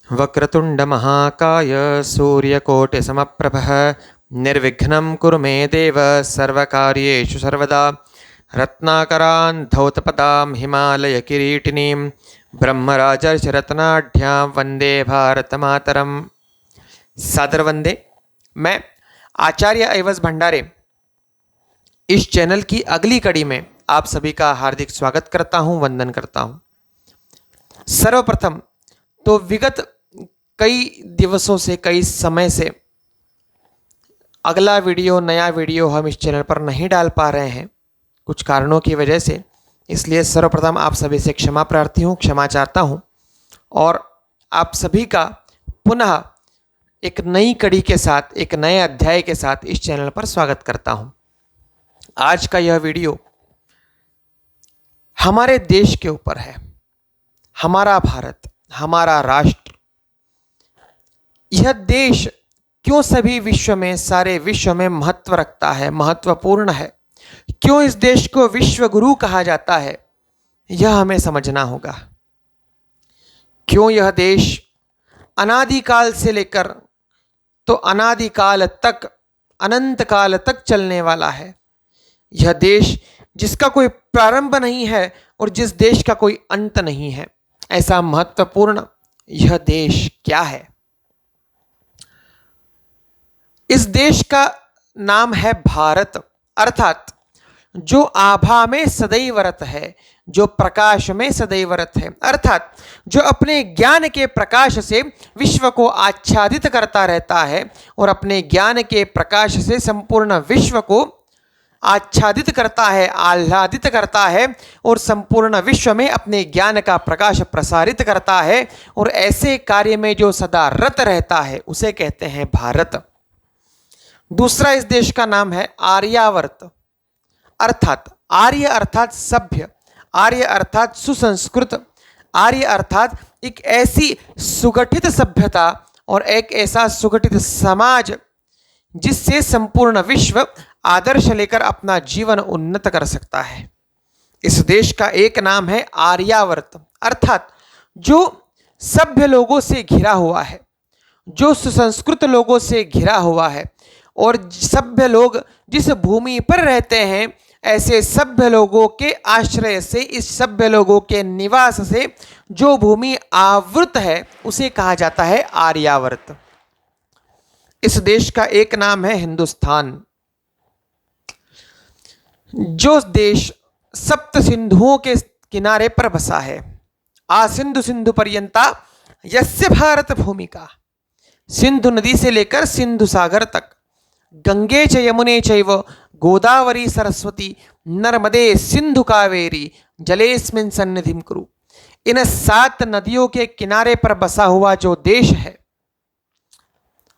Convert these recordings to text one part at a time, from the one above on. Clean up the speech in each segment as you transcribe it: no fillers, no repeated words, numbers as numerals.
वक्रतुंड महाकाय सूर्यकोटिसमप्रभः निर्विघ्नं कुरु मे देव सर्वकार्येषु सर्वदा। रत्नाकरान् धौतपदां हिमालयकिरीटिनीं ब्रह्मराजर्षिरत्नाढ्यां वंदे भारतमातरम। सादर वंदे। मैं आचार्य ऐवज भंडारे इस चैनल की अगली कड़ी में आप सभी का हार्दिक स्वागत करता हूं, वंदन करता हूं। सर्वप्रथम तो विगत कई दिवसों से, कई समय से अगला वीडियो, नया वीडियो हम इस चैनल पर नहीं डाल पा रहे हैं कुछ कारणों की वजह से। इसलिए सर्वप्रथम आप सभी से क्षमा प्रार्थी हूँ, क्षमा चाहता हूँ और आप सभी का पुनः एक नई कड़ी के साथ, एक नए अध्याय के साथ इस चैनल पर स्वागत करता हूँ। आज का यह वीडियो हमारे देश के ऊपर है। हमारा भारत, हमारा राष्ट्र, यह देश क्यों सभी विश्व में, सारे विश्व में महत्व रखता है, महत्वपूर्ण है, क्यों इस देश को विश्व गुरु कहा जाता है, यह हमें समझना होगा। क्यों यह देश अनादिकाल से लेकर तो अनादिकाल तक, अनंत काल तक चलने वाला है। यह देश जिसका कोई प्रारंभ नहीं है और जिस देश का कोई अंत नहीं है, ऐसा महत्वपूर्ण यह देश क्या है? इस देश का नाम है भारत, अर्थात जो आभा में सदैव रत है, जो प्रकाश में सदैव रत है, अर्थात जो अपने ज्ञान के प्रकाश से विश्व को आच्छादित करता रहता है और अपने ज्ञान के प्रकाश से संपूर्ण विश्व को आच्छादित करता है, आह्लादित करता है और संपूर्ण विश्व में अपने ज्ञान का प्रकाश प्रसारित करता है। और ऐसे कार्य में जो सदा रत रहता है उसे कहते हैं भारत। दूसरा इस देश का नाम है आर्यावर्त, अर्थात आर्य अर्थात सभ्य, आर्य अर्थात सुसंस्कृत, आर्य अर्थात एक ऐसी सुगठित सभ्यता और एक ऐसा सुगठित समाज जिससे संपूर्ण विश्व आदर्श लेकर अपना जीवन उन्नत कर सकता है। इस देश का एक नाम है आर्यावर्त, अर्थात जो सभ्य लोगों से घिरा हुआ है, जो सुसंस्कृत लोगों से घिरा हुआ है और सभ्य लोग जिस भूमि पर रहते हैं, ऐसे सभ्य लोगों के आश्रय से, इस सभ्य लोगों के निवास से जो भूमि आवृत है उसे कहा जाता है आर्यावर्त। इस देश का एक नाम है हिंदुस्तान। जो देश सप्त सिंधुओं के किनारे पर बसा है, आसिंधु सिंधु पर्यंता यस्य भारत भूमिका, सिंधु नदी से लेकर सिंधु सागर तक, गंगे च यमुने चैव गोदावरी सरस्वती नर्मदे सिंधु कावेरी जलेस्मिन् सन्निधिं कुरु। इन 7 नदियों के किनारे पर बसा हुआ जो देश है,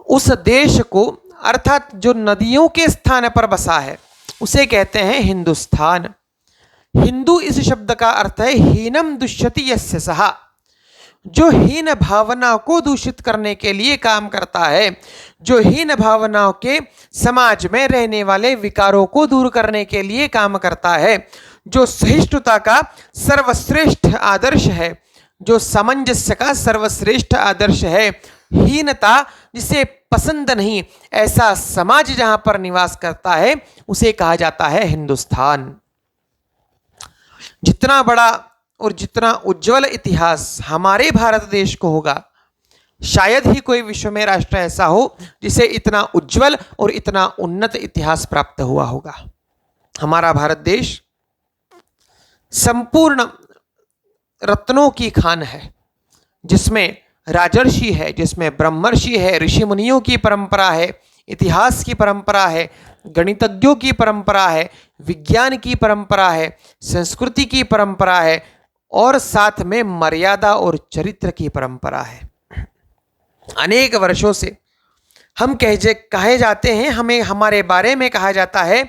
उस देश को, अर्थात जो नदियों के स्थान पर बसा है, उसे कहते हैं हिंदुस्तान। हिंदू इस शब्द का अर्थ है हीनम दुष्यति यस्य सहा, जो हीन भावना को दूषित करने के लिए काम करता है, जो हीन भावनाओं के समाज में रहने वाले विकारों को दूर करने के लिए काम करता है, जो सहिष्णुता का सर्वश्रेष्ठ आदर्श है, जो सामंजस्य का सर्वश्रेष्ठ आदर्श है। हीनता जिसे पसंद नहीं, ऐसा समाज जहां पर निवास करता है उसे कहा जाता है हिंदुस्तान। जितना बड़ा और जितना उज्जवल इतिहास हमारे भारत देश को होगा, शायद ही कोई विश्व में राष्ट्र ऐसा हो जिसे इतना उज्जवल और इतना उन्नत इतिहास प्राप्त हुआ होगा। हमारा भारत देश संपूर्ण रत्नों की खान है, जिसमें राजर्षि है, जिसमें ब्रह्मर्षि है, ऋषि मुनियों की परंपरा है, इतिहास की परंपरा है, गणितज्ञों की परंपरा है, विज्ञान की परंपरा है, संस्कृति की परंपरा है और साथ में मर्यादा और चरित्र की परंपरा है। अनेक वर्षों से हम कहे जाते हैं, हमें हमारे बारे में कहा जाता है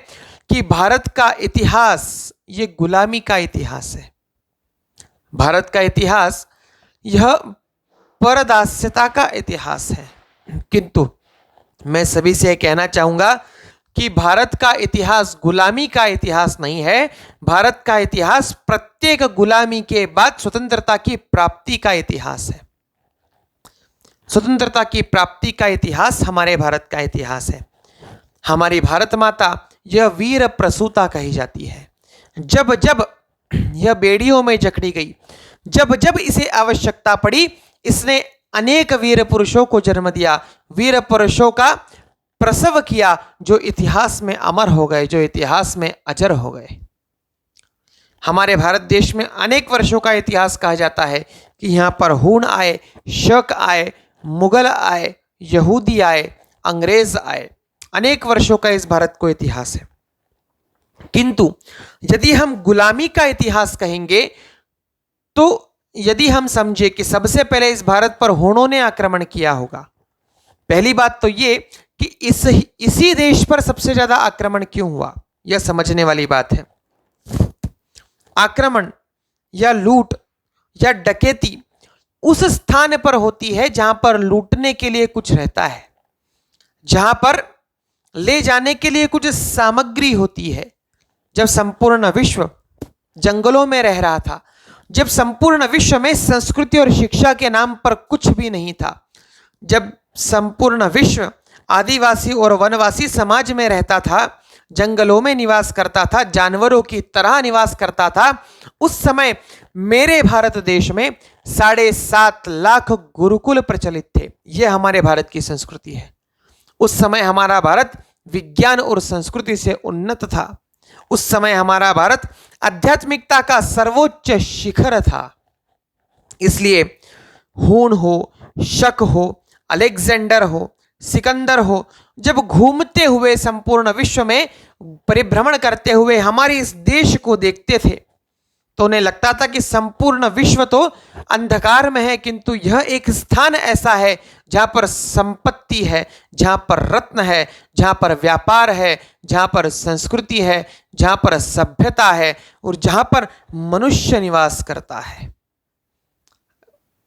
कि भारत का इतिहास ये गुलामी का इतिहास है। भारत का इतिहास यह परदास्यता का इतिहास है। किंतु मैं सभी से कहना चाहूंगा कि भारत का इतिहास गुलामी का इतिहास नहीं है। भारत का इतिहास प्रत्येक गुलामी के बाद स्वतंत्रता की प्राप्ति का इतिहास है। स्वतंत्रता की प्राप्ति का इतिहास हमारे भारत का इतिहास है। हमारी भारत माता यह वीर प्रसूता कही जाती है। जब जब यह बेड़ियों में जकड़ी गई, जब जब इसे आवश्यकता पड़ी, इसने अनेक वीर पुरुषों को जन्म दिया, वीर पुरुषों का प्रसव किया, जो इतिहास में अमर हो गए, जो इतिहास में अजर हो गए। हमारे भारत देश में अनेक वर्षों का इतिहास कहा जाता है कि यहाँ पर हूण आए, शक आए, मुगल आए, यहूदी आए, अंग्रेज आए। अनेक वर्षों का इस भारत को इतिहास है। किंतु यदि हम गुलामी का इतिहास कहेंगे, तो यदि हम समझे कि सबसे पहले इस भारत पर हूणों ने आक्रमण किया होगा, पहली बात तो ये कि इसी देश पर सबसे ज्यादा आक्रमण क्यों हुआ, यह समझने वाली बात है। आक्रमण या लूट या डकैती उस स्थान पर होती है जहां पर लूटने के लिए कुछ रहता है, जहां पर ले जाने के लिए कुछ सामग्री होती है। जब संपूर्ण विश्व जंगलों में रह रहा था, जब संपूर्ण विश्व में संस्कृति और शिक्षा के नाम पर कुछ भी नहीं था, जब संपूर्ण विश्व आदिवासी और वनवासी समाज में रहता था, जंगलों में निवास करता था, जानवरों की तरह निवास करता था, उस समय मेरे भारत देश में 7.5 लाख गुरुकुल प्रचलित थे। यह हमारे भारत की संस्कृति है। उस समय हमारा भारत विज्ञान और संस्कृति से उन्नत था। उस समय हमारा भारत आध्यात्मिकता का सर्वोच्च शिखर था। इसलिए हूण हो, शक हो, अलेक्जेंडर हो, सिकंदर हो, जब घूमते हुए संपूर्ण विश्व में परिभ्रमण करते हुए हमारे इस देश को देखते थे, तो उन्हें लगता था कि संपूर्ण विश्व तो अंधकार में है, किंतु यह एक स्थान ऐसा है जहां पर संपत्ति है, जहां पर रत्न है, जहां पर व्यापार है, जहां पर संस्कृति है, जहां पर सभ्यता है और जहां पर मनुष्य निवास करता है,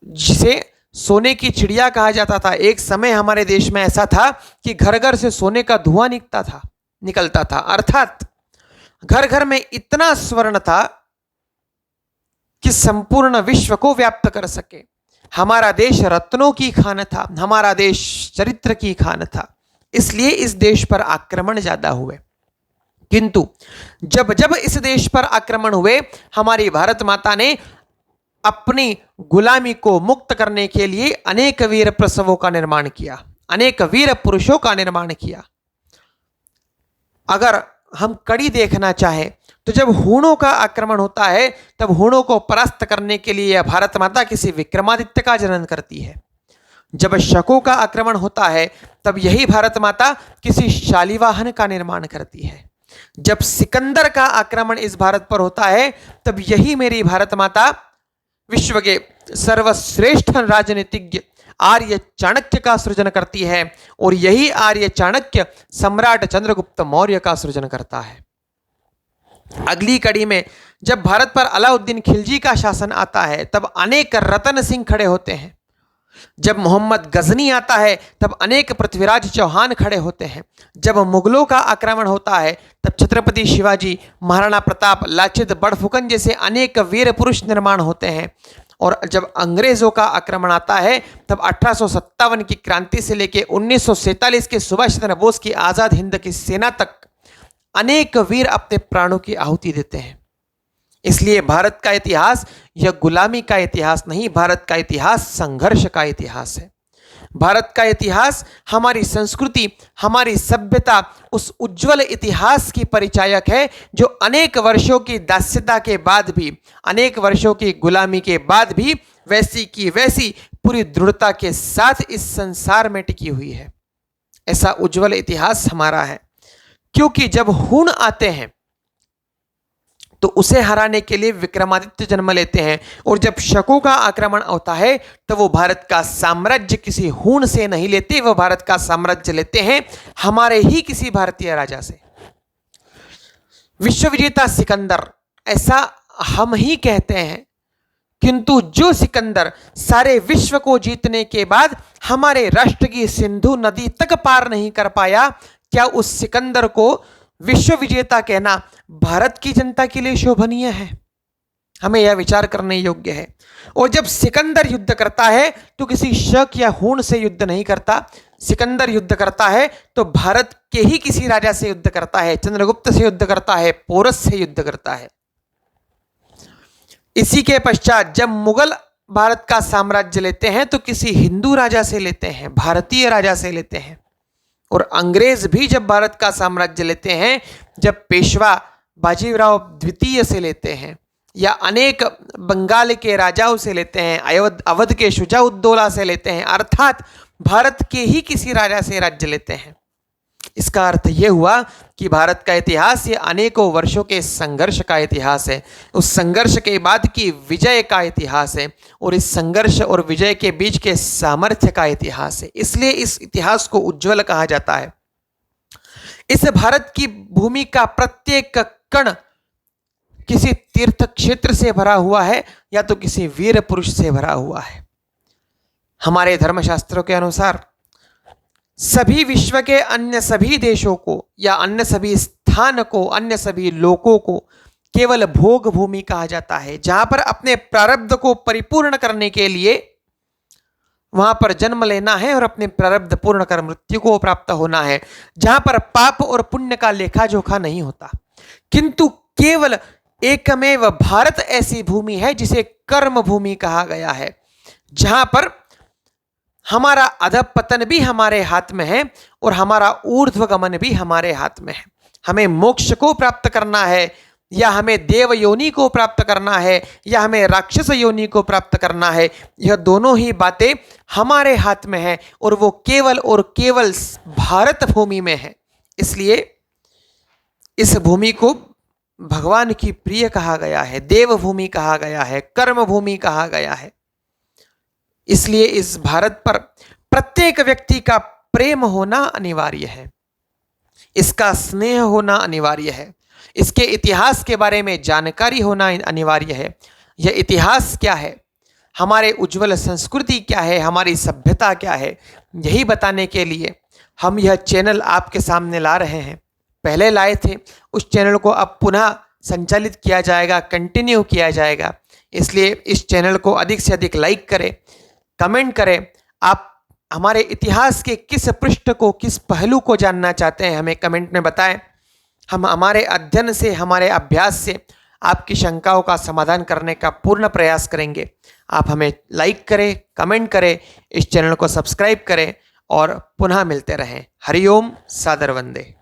जिसे सोने की चिड़िया कहा जाता था। एक समय हमारे देश में ऐसा था कि घर घर से सोने का धुआं निकलता था, अर्थात घर घर में इतना स्वर्ण था कि संपूर्ण विश्व को व्याप्त कर सके। हमारा देश रत्नों की खान था, हमारा देश चरित्र की खान था, इसलिए इस देश पर आक्रमण ज्यादा हुए। किंतु जब जब इस देश पर आक्रमण हुए, हमारी भारत माता ने अपनी गुलामी को मुक्त करने के लिए अनेक वीर प्रसवों का निर्माण किया, अनेक वीर पुरुषों का निर्माण किया। अगर हम कड़ी देखना चाहे तो जब हूणों का आक्रमण होता है, तब हूणों को परास्त करने के लिए भारत माता किसी विक्रमादित्य का जनन करती है। जब शकों का आक्रमण होता है, तब यही भारत माता किसी शालिवाहन का निर्माण करती है। जब सिकंदर का आक्रमण इस भारत पर होता है, तब यही मेरी भारत माता विश्व के सर्वश्रेष्ठ राजनीतिज्ञ आर्य चाणक्य का सृजन करती है, और यही आर्य चाणक्य सम्राट चंद्रगुप्त मौर्य का सृजन करता है। अगली कड़ी में जब भारत पर अलाउद्दीन खिलजी का शासन आता है, तब अनेक रतन सिंह खड़े होते हैं। जब मोहम्मद गजनी आता है, तब अनेक पृथ्वीराज चौहान खड़े होते हैं। जब मुगलों का आक्रमण होता है, तब छत्रपति शिवाजी, महाराणा प्रताप, लाचित बड़फुकन जैसे अनेक वीर पुरुष निर्माण होते हैं। और जब अंग्रेजों का आक्रमण आता है, तब 1857 की क्रांति से लेकर 1947 के सुभाष चंद्र बोस की आजाद हिंद की सेना तक अनेक वीर अपने प्राणों की आहुति देते हैं। इसलिए भारत का इतिहास यह गुलामी का इतिहास नहीं, भारत का इतिहास संघर्ष का इतिहास है। भारत का इतिहास हमारी संस्कृति, हमारी सभ्यता, उस उज्जवल इतिहास की परिचायक है जो अनेक वर्षों की दास्यता के बाद भी, अनेक वर्षों की गुलामी के बाद भी वैसी की वैसी पूरी दृढ़ता के साथ इस संसार में टिकी हुई है। ऐसा उज्जवल इतिहास हमारा है, क्योंकि जब हूण आते हैं तो उसे हराने के लिए विक्रमादित्य जन्म लेते हैं, और जब शकों का आक्रमण होता है तो वो भारत का साम्राज्य किसी हूण से नहीं लेते, वो भारत का साम्राज्य लेते हैं हमारे ही किसी भारतीय राजा से। विश्व विजेता सिकंदर ऐसा हम ही कहते हैं, किंतु जो सिकंदर सारे विश्व को जीतने के बाद हमारे राष्ट्र की सिंधु नदी तक पार नहीं कर पाया, क्या उस सिकंदर को विश्व विजेता कहना भारत की जनता के लिए शोभनीय है? हमें यह विचार करने योग्य है। और जब सिकंदर युद्ध करता है तो किसी शक या हूण से युद्ध नहीं करता। सिकंदर युद्ध करता है तो भारत के ही किसी राजा से युद्ध करता है, चंद्रगुप्त से युद्ध करता है, पोरस से युद्ध करता है। इसी के पश्चात जब मुगल भारत का साम्राज्य लेते हैं तो किसी हिंदू राजा से लेते हैं, भारतीय राजा से लेते हैं। और अंग्रेज भी जब भारत का साम्राज्य लेते हैं, जब पेशवा बाजीराव द्वितीय से लेते हैं या अनेक बंगाल के राजाओं से लेते हैं, अवध के शुजाउद्दौला से लेते हैं, अर्थात भारत के ही किसी राजा से राज्य लेते हैं। इसका अर्थ यह हुआ कि भारत का इतिहास ये अनेकों वर्षों के संघर्ष का इतिहास है, उस संघर्ष के बाद की विजय का इतिहास है, और इस संघर्ष और विजय के बीच के सामर्थ्य का इतिहास है। इसलिए इस इतिहास को उज्जवल कहा जाता है। इस भारत की भूमि का प्रत्येक कण किसी तीर्थ क्षेत्र से भरा हुआ है या तो किसी वीर पुरुष से भरा हुआ है। हमारे धर्मशास्त्रों के अनुसार सभी विश्व के अन्य सभी देशों को या अन्य सभी स्थान को, अन्य सभी लोकों को केवल भोग भूमि कहा जाता है, जहां पर अपने प्रारब्ध को परिपूर्ण करने के लिए वहां पर जन्म लेना है और अपने प्रारब्ध पूर्ण कर मृत्यु को प्राप्त होना है, जहां पर पाप और पुण्य का लेखा जोखा नहीं होता। किंतु केवल एकमेव भारत ऐसी भूमि है जिसे कर्म भूमि कहा गया है, जहां पर हमारा अधपतन भी हमारे हाथ में है और हमारा ऊर्ध्वगमन भी हमारे हाथ में है। हमें मोक्ष को प्राप्त करना है या हमें देव योनि को प्राप्त करना है या हमें राक्षस योनि को प्राप्त करना है, यह दोनों ही बातें हमारे हाथ में है और वो केवल और केवल भारत भूमि में है। इसलिए इस भूमि को भगवान की प्रिय कहा गया है, देव भूमि कहा गया है, कर्म भूमि कहा गया है। इसलिए इस भारत पर प्रत्येक व्यक्ति का प्रेम होना अनिवार्य है, इसका स्नेह होना अनिवार्य है, इसके इतिहास के बारे में जानकारी होना अनिवार्य है। यह इतिहास क्या है, हमारे उज्जवल संस्कृति क्या है, हमारी सभ्यता क्या है, यही बताने के लिए हम यह चैनल आपके सामने ला रहे हैं। पहले लाए थे, उस चैनल को अब पुनः संचालित किया जाएगा, कंटिन्यू किया जाएगा। इसलिए इस चैनल को अधिक से अधिक लाइक करें, कमेंट करें। आप हमारे इतिहास के किस पृष्ठ को, किस पहलू को जानना चाहते हैं, हमें कमेंट में बताएं। हम हमारे अध्ययन से, हमारे अभ्यास से आपकी शंकाओं का समाधान करने का पूर्ण प्रयास करेंगे। आप हमें लाइक करें, कमेंट करें, इस चैनल को सब्सक्राइब करें और पुनः मिलते रहें। हरिओम, सादर वंदे।